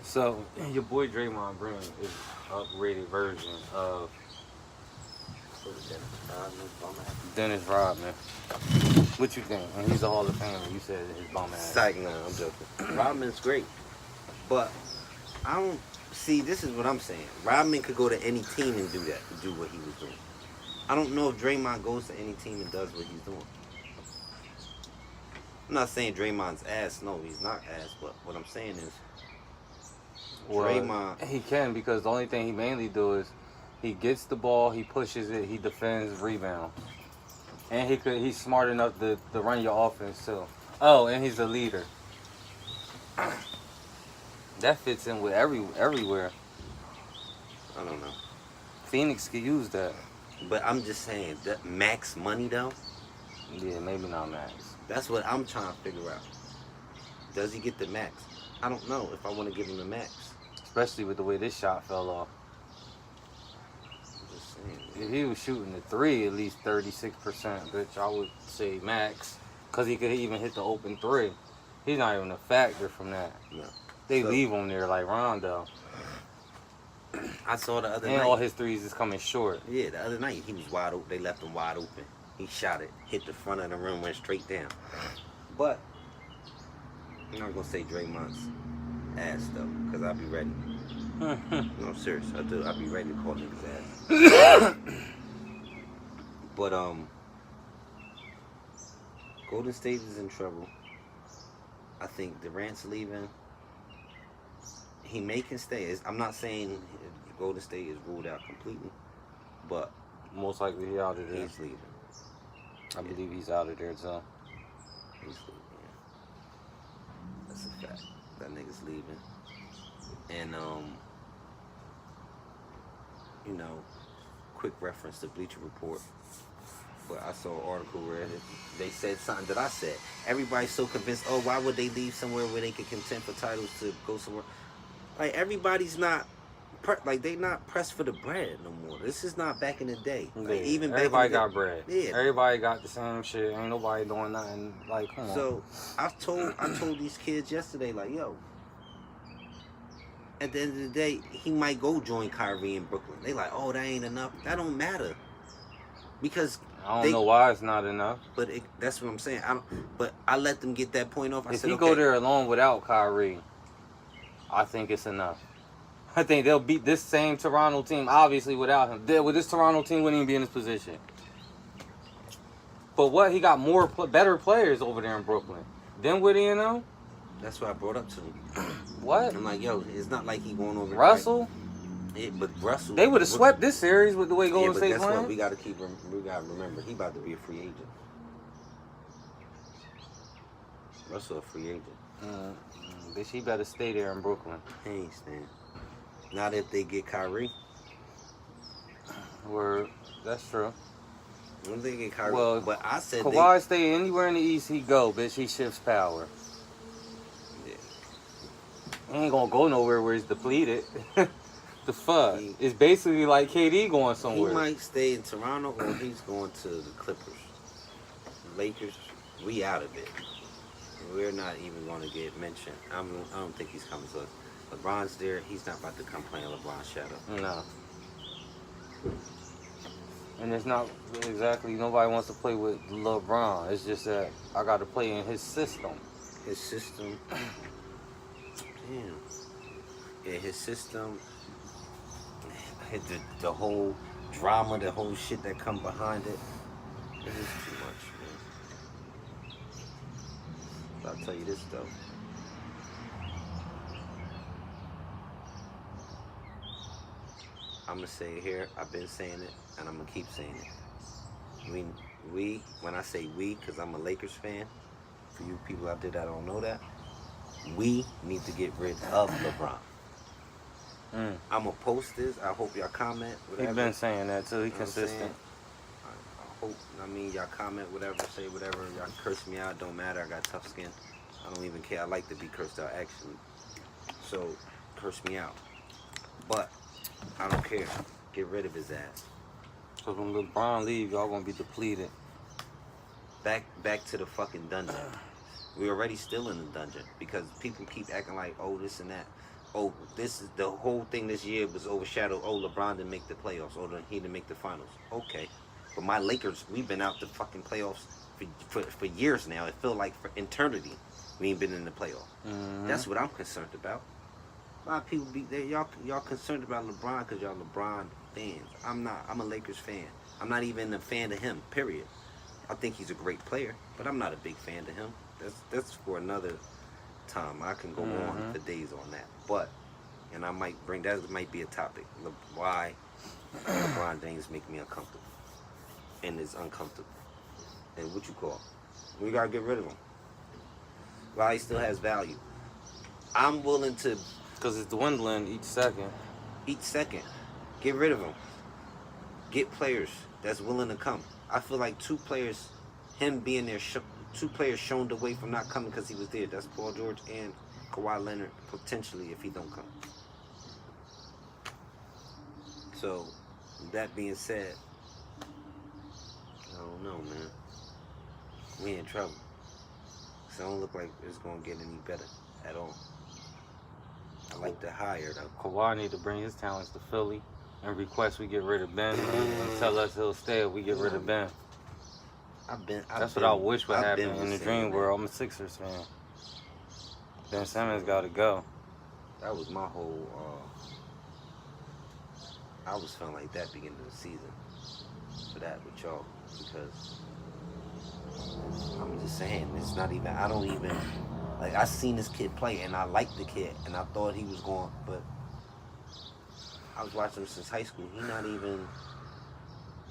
So your boy Draymond Green is upgraded version of Dennis Rodman. What you think? And he's a Hall of Famer. You said his bum ass. Psych, no, I'm joking. Rodman's great, but I don't see. This is what I'm saying. Rodman could go to any team and do what he was doing. I don't know if Draymond goes to any team and does what he's doing. I'm not saying Draymond's ass. No, he's not ass. But what I'm saying is, Draymond. He can, because the only thing he mainly do is he gets the ball, he pushes it, he defends, rebound. And he's smart enough to run your offense too. Oh, and he's a leader. That fits in with everywhere. I don't know. Phoenix could use that. But I'm just saying that max money though. Yeah, maybe not max. That's what I'm trying to figure out. Does he get the max? I don't know if I want to give him the max. Especially with the way this shot fell off. I'm just saying. If he was shooting the three at least 36%, bitch, I would say max. Because he could even hit the open three. He's not even a factor from that. No. They leave him there like Rondo. I saw the other night. And all his threes is coming short. Yeah, the other night he was wide open. They left him wide open. He shot it, hit the front of the rim, went straight down. But I'm not gonna say Draymond's ass though, because I'll be ready. No, I'm serious. I'll be ready to call niggas ass. But Golden State is in trouble. I think Durant's leaving. He may can stay. I'm not saying Golden State is ruled out completely, but most likely he's out of there. He's leaving. I believe he's out of there too. He's leaving. Yeah. That's a fact. That nigga's leaving. And you know, quick reference to Bleacher Report. But I saw an article where they said something that I said. Everybody's so convinced, oh, why would they leave somewhere where they could contend for titles to go somewhere? Like, everybody's not, they not pressed for the bread no more. This is not back in the day. Like, even back everybody in the got day, bread. Yeah. Everybody got the same shit. Ain't nobody doing nothing. Like, come on. So, I told these kids yesterday, like, yo, at the end of the day, he might go join Kyrie in Brooklyn. They like, oh, that ain't enough. That don't matter. Because I don't know why it's not enough. But that's what I'm saying. But I let them get that point off. If he go there alone without Kyrie, I think it's enough. I think they'll beat this same Toronto team, obviously, without him. With this Toronto team, wouldn't even be in this position. But what? He got better players over there in Brooklyn. Then with you know? That's what I brought up to him. What? I'm like, yo, it's not like he going over Russell? Yeah, but Russell. They would have swept this series with the way Golden State playing. playing. What we got to remember. He about to be a free agent. Russell a free agent. Bitch, he better stay there in Brooklyn. He ain't staying. Not if they get Kyrie. Word. That's true. When they get Kyrie. Well, but I said Kawhi stay anywhere in the East he go, bitch. He shifts power. Yeah. He ain't gonna go nowhere where he's depleted. The fuck? It's basically like KD going somewhere. He might stay in Toronto or he's going to the Clippers. Lakers, we out of it. We're not even going to get mentioned. I don't think he's coming to us. LeBron's there. He's not about to come play in LeBron's shadow. No. And it's not exactly, nobody wants to play with LeBron. It's just that I got to play in his system. His system. Damn. Yeah, his system. The whole drama, the whole shit that come behind it. It is too much, man. But I'll tell you this, though. I'm going to say it here. I've been saying it, and I'm going to keep saying it. We, when I say we, because I'm a Lakers fan, for you people out there that don't know that, we need to get rid of LeBron. I'm going to post this. I hope y'all comment. Whatever. He's been saying that, too. He's consistent. I hope, y'all comment, whatever, say whatever. Y'all curse me out. Don't matter. I got tough skin. I don't even care. I like to be cursed out, actually. So, curse me out. But I don't care. Get rid of his ass. Because when LeBron leaves, y'all going to be depleted. Back to the fucking dungeon. We're already still in the dungeon because people keep acting like, oh, this and that. oh, this is the whole thing this year was overshadowed. Oh, LeBron didn't make the playoffs. Oh, he didn't make the finals. Okay, but my Lakers, we've been out the fucking playoffs for years now. It felt like for eternity we ain't been in the playoffs. Mm-hmm. That's what I'm concerned about. A lot of people be there. Y'all concerned about LeBron because y'all LeBron fans. I'm not. I'm a Lakers fan. I'm not even a fan of him. Period. I think he's a great player, but I'm not a big fan of him. That's for another time. I can go on for days on that. But, and I might bring that might be a topic. Why LeBron James make me uncomfortable, and is uncomfortable, and what you call? We gotta get rid of him. While he still has value, I'm willing to. Because it's dwindling each second. Each second, get rid of him. Get players that's willing to come. I feel like two players, him being there, two players shown away from not coming because he was there. That's Paul George and Kawhi Leonard, potentially, if he don't come. So, that being said, I don't know, man. We in trouble. So it don't look like it's going to get any better at all. I like the hire, though. Kawhi need to bring his talents to Philly and request we get rid of Ben and tell us he'll stay if we get rid of Ben. That's what I wish would happen in the dream world. I'm a Sixers fan. Ben Simmons got to go. That was my whole. I was feeling like that beginning of the season for that with y'all because I'm just saying it's not even. I don't even like. I seen this kid play and I liked the kid and I thought he was going, but I was watching him since high school.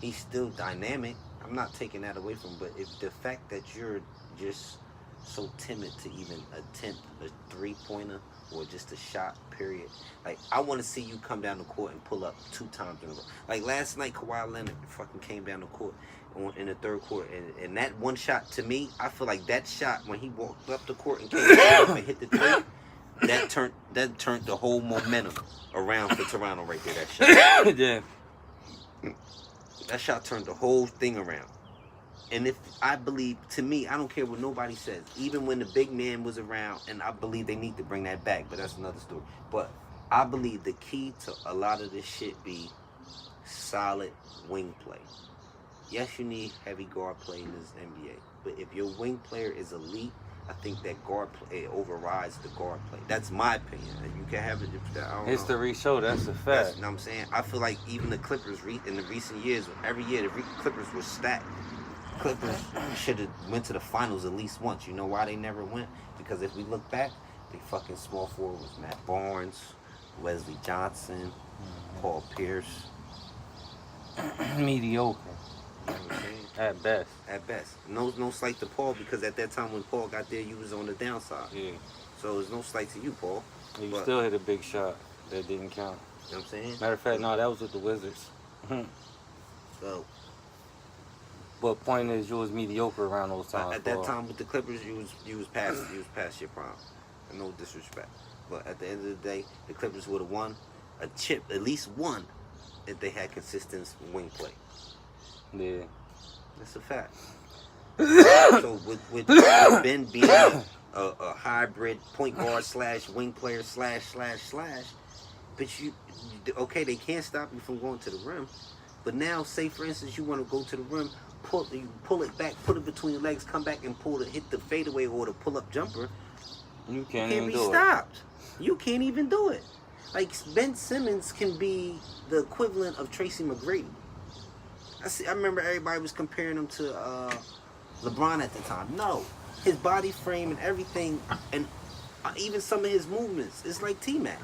He's still dynamic. I'm not taking that away from him, but if the fact that you're just so timid to even attempt a 3-pointer or just a shot, period. Like, I want to see you come down the court and pull up 2 times in a row. Like, last night, Kawhi Leonard fucking came down the court in the third quarter. And that one shot, to me, I feel like that shot, when he walked up the court and came up and hit the 3, that turned the whole momentum around for Toronto right there, that shot. Yeah. That shot turned the whole thing around. And if I believe, to me, I don't care what nobody says. Even when the big man was around, and I believe they need to bring that back, but that's another story. But I believe the key to a lot of this shit be solid wing play. Yes, you need heavy guard play in this NBA. But if your wing player is elite, I think that guard play overrides the guard play. That's my opinion. You can have it. History show that's a fact. You know what I'm saying? I feel like even the Clippers in the recent years, every year the Clippers were stacked. Clippers should have went to the finals at least once. You know why they never went? Because if we look back, the fucking small forward was Matt Barnes, Wesley Johnson, Paul Pierce. Mediocre. You know what I'm saying? At best. At best. No slight to Paul because at that time when Paul got there, you was on the downside. Yeah. So there's no slight to you, Paul. You still hit a big shot that didn't count. You know what I'm saying? Matter of fact, no, that was with the Wizards. So. But point is, you was mediocre around those times. At that time with the Clippers, you was past your prime. No disrespect. But at the end of the day, the Clippers would have won a chip, at least one, if they had consistent wing play. Yeah. That's a fact. So with Ben being a hybrid point guard / wing player / but okay, they can't stop you from going to the rim. But now, say for instance, you want to go to the rim, you pull it back, put it between your legs, come back and hit the fadeaway or the pull-up jumper. You can't be even do stopped. You can't even do it. Like Ben Simmons can be the equivalent of Tracy McGrady. I remember everybody was comparing him to LeBron at the time. No, his body frame and everything, and even some of his movements, it's like T-Mac.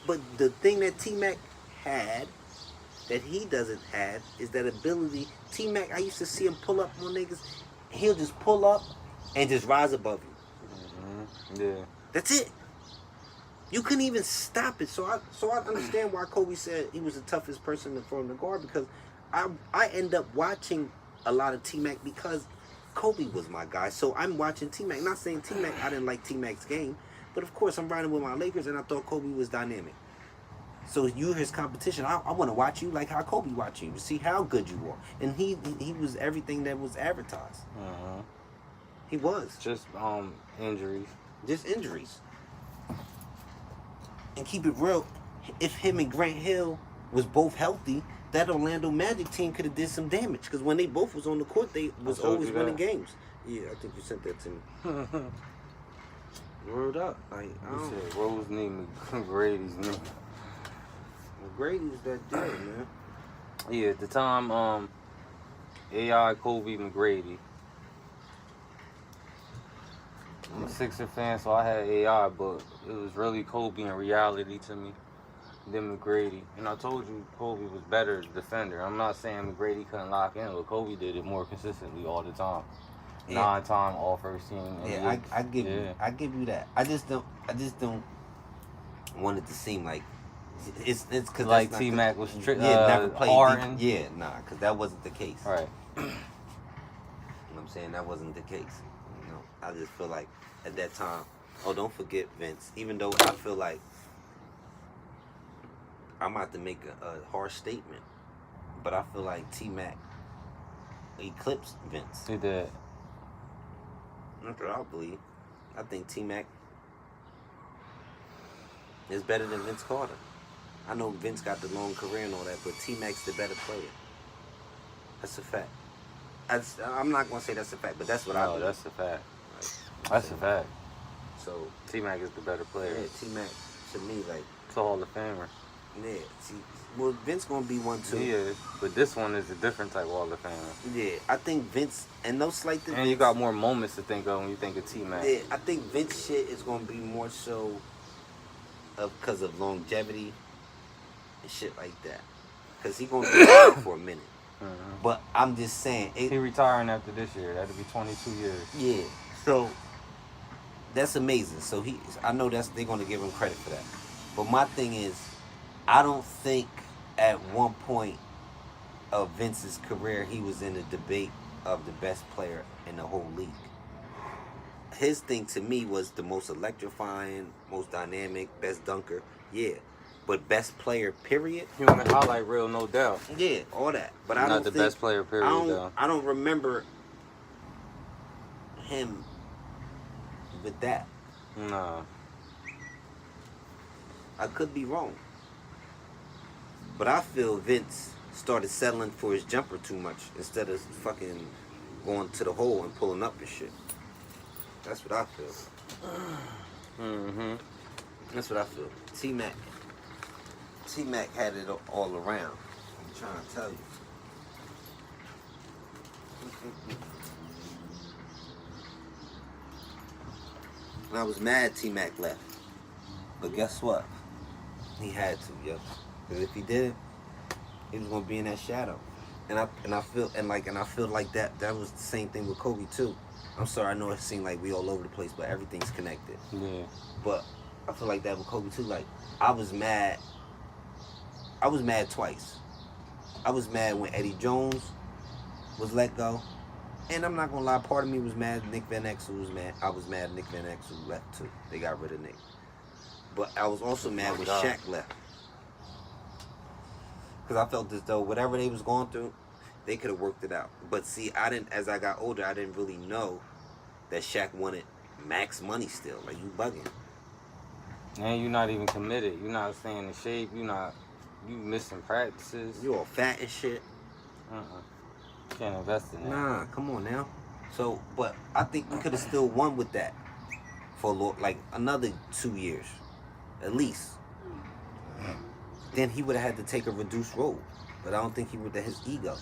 But the thing that T-Mac had that he doesn't have is that ability. T-Mac, I used to see him pull up on niggas. He'll just pull up and just rise above you. Yeah. That's it. You couldn't even stop it. So I understand why Kobe said he was the toughest person for him to guard, because I end up watching a lot of T-Mac because Kobe was my guy. So I'm watching T-Mac. Not saying T-Mac, I didn't like T-Mac's game, but of course I'm riding with my Lakers and I thought Kobe was dynamic. So you're his competition. I want to watch you like how Kobe watched you to see how good you are. And he was everything that was advertised. He was. Just injuries. Just injuries. and keep it real, if him and Grant Hill was both healthy, that Orlando Magic team could have did some damage. Because when they both was on the court, they was always winning games. Yeah, I think you sent that to me. Word up. Like, you said Rose knee, McGrady's knee. McGrady's that dude, man. Yeah, at the time, AI, Kobe, McGrady. I'm a Sixer fan, so I had AI, but it was really Kobe in reality to me than McGrady. And I told you Kobe was better defender. I'm not saying McGrady couldn't lock in, but Kobe did it more consistently all the time. Yeah. 9-time all first team. Yeah, I give you that. I just don't want it to seem like it's because like T-Mac was never played Harden. Because that wasn't the case. Right. You know what I'm saying? That wasn't the case. You know, I just feel like at that time, don't forget Vince. Even though I feel like I'm about to make a harsh statement, but I feel like T-Mac eclipsed Vince. He did. That's what I believe. I think T-Mac is better than Vince Carter. I know Vince got the long career and all that, but T-Mac's the better player. That's a fact. I'm not going to say that's a fact, but that's what I believe. That's a fact. That's a fact. So T-Mac is the better player. Yeah, T-Mac, to me, like... It's a Hall of Famer. Yeah, see, well, Vince going to be one, too. Yeah, but this one is a different type of Hall of Famer. Yeah, I think Vince, and no slight to And Vince, you got more moments to think of when you think of T-Mac. Yeah, I think Vince shit is going to be more so because of longevity and shit like that. Because he going to be around for a minute. Mm-hmm. But I'm just saying... He retiring after this year. That'll be 22 years. Yeah, so that's amazing. So I know they're going to give him credit for that. But my thing is, I don't think at one point of Vince's career he was in a debate of the best player in the whole league. His thing to me was the most electrifying, most dynamic, best dunker. Yeah. But best player, period. Human highlight reel, no doubt. Yeah, all that. But I don't think... Not the best player, period, though. I don't remember him with that. Nah. I could be wrong. But I feel Vince started settling for his jumper too much instead of fucking going to the hole and pulling up and shit. That's what I feel. Mm-hmm. That's what I feel. T-Mac had it all around. I'm trying to tell you. And I was mad T-Mac left. But guess what? He had to, yo. Because if he did, he was gonna be in that shadow. And I feel like that was the same thing with Kobe too. I'm sorry, I know it seemed like we all over the place, but everything's connected. Yeah. But I feel like that with Kobe too. Like I was mad twice. I was mad when Eddie Jones was let go. And I'm not gonna lie, part of me was mad Nick Van Exel was mad. I was mad Nick Van Exel left too. They got rid of Nick. But I was also mad when Shaq left. Because I felt as though whatever they was going through, they could have worked it out. But see, as I got older, I didn't really know that Shaq wanted max money still. Like, you bugging. And you're not even committed. You're not staying in shape. You missing practices. You all fat and shit. Can't invest in that. Nah, come on now. So, but I think we could have still won with that for like another 2 years, at least. Then he would have had to take a reduced role, but I don't think he would have his ego.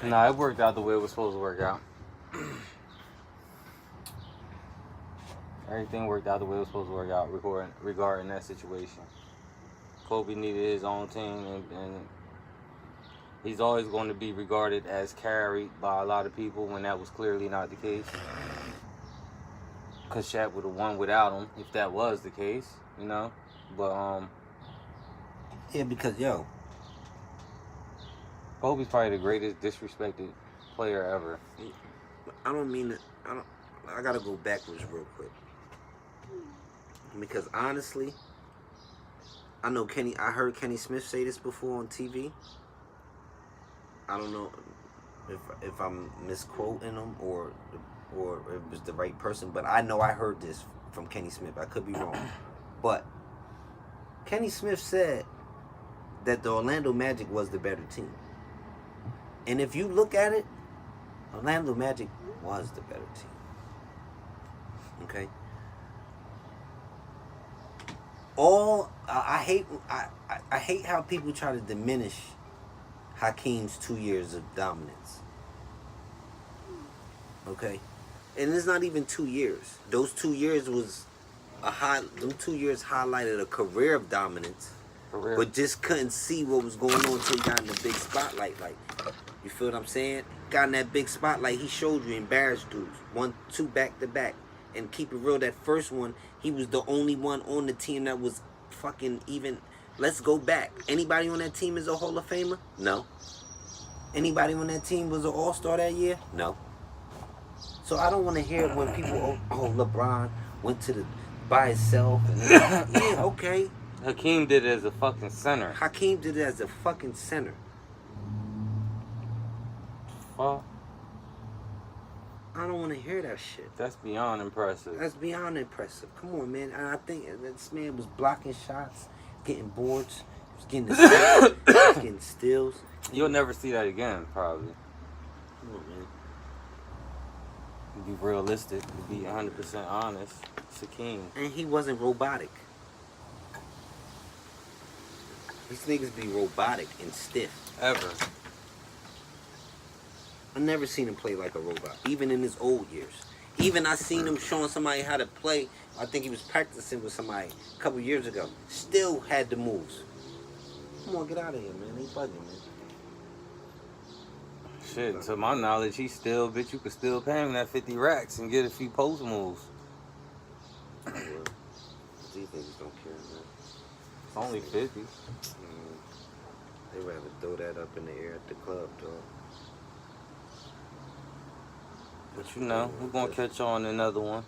Nah, it worked out the way it was supposed to work out. Everything worked out the way it was supposed to work out regarding that situation. Kobe needed his own team, and he's always going to be regarded as carried by a lot of people when that was clearly not the case. Because Shaq would have won without him if that was the case, you know? But, yeah, because, yo, Kobe's probably the greatest disrespected player ever. I don't mean it. I gotta go backwards real quick. Because honestly, I heard Kenny Smith say this before on TV. I don't know if I'm misquoting him or or it was the right person, but I know I heard this from Kenny Smith. I could be wrong. But Kenny Smith said that the Orlando Magic was the better team. And if you look at it, Orlando Magic was the better team. Okay? I hate how people try to diminish Hakeem's 2 years of dominance. Okay? And it's not even 2 years. Those 2 years was them 2 years highlighted a career of dominance. But just couldn't see what was going on until he got in the big spotlight. Like, you feel what I'm saying? Got in that big spotlight, he showed you, embarrassed dudes. 1, 2 back to back. And keep it real, that first one, he was the only one on the team that was fucking even. Let's go back. Anybody on that team is a Hall of Famer? No. Anybody on that team was an All-Star that year? No. So I don't want to hear when people, LeBron went to by himself. And yeah, okay. Hakeem did it as a fucking center. Hakeem did it as a fucking center. Fuck. I don't want to hear that shit. That's beyond impressive. That's beyond impressive. Come on, man. And I think this man was blocking shots, getting boards, he was getting assists, he was getting steals. You'll never see that again, probably. Come on, man. To be realistic, to be 100% honest, it's Hakeem. And he wasn't robotic. These niggas be robotic and stiff. Ever. I never seen him play like a robot, even in his old years. Even I seen him showing somebody how to play. I think he was practicing with somebody a couple years ago. Still had the moves. Come on, get out of here, man. They bugging, man. Shit, to my knowledge, he still, bitch, you could still pay him that 50 racks and get a few post moves. Oh, well. These niggas don't care, man. It's only 50. They rather throw that up in the air at the club, dog. But you know, we're gonna catch on another one.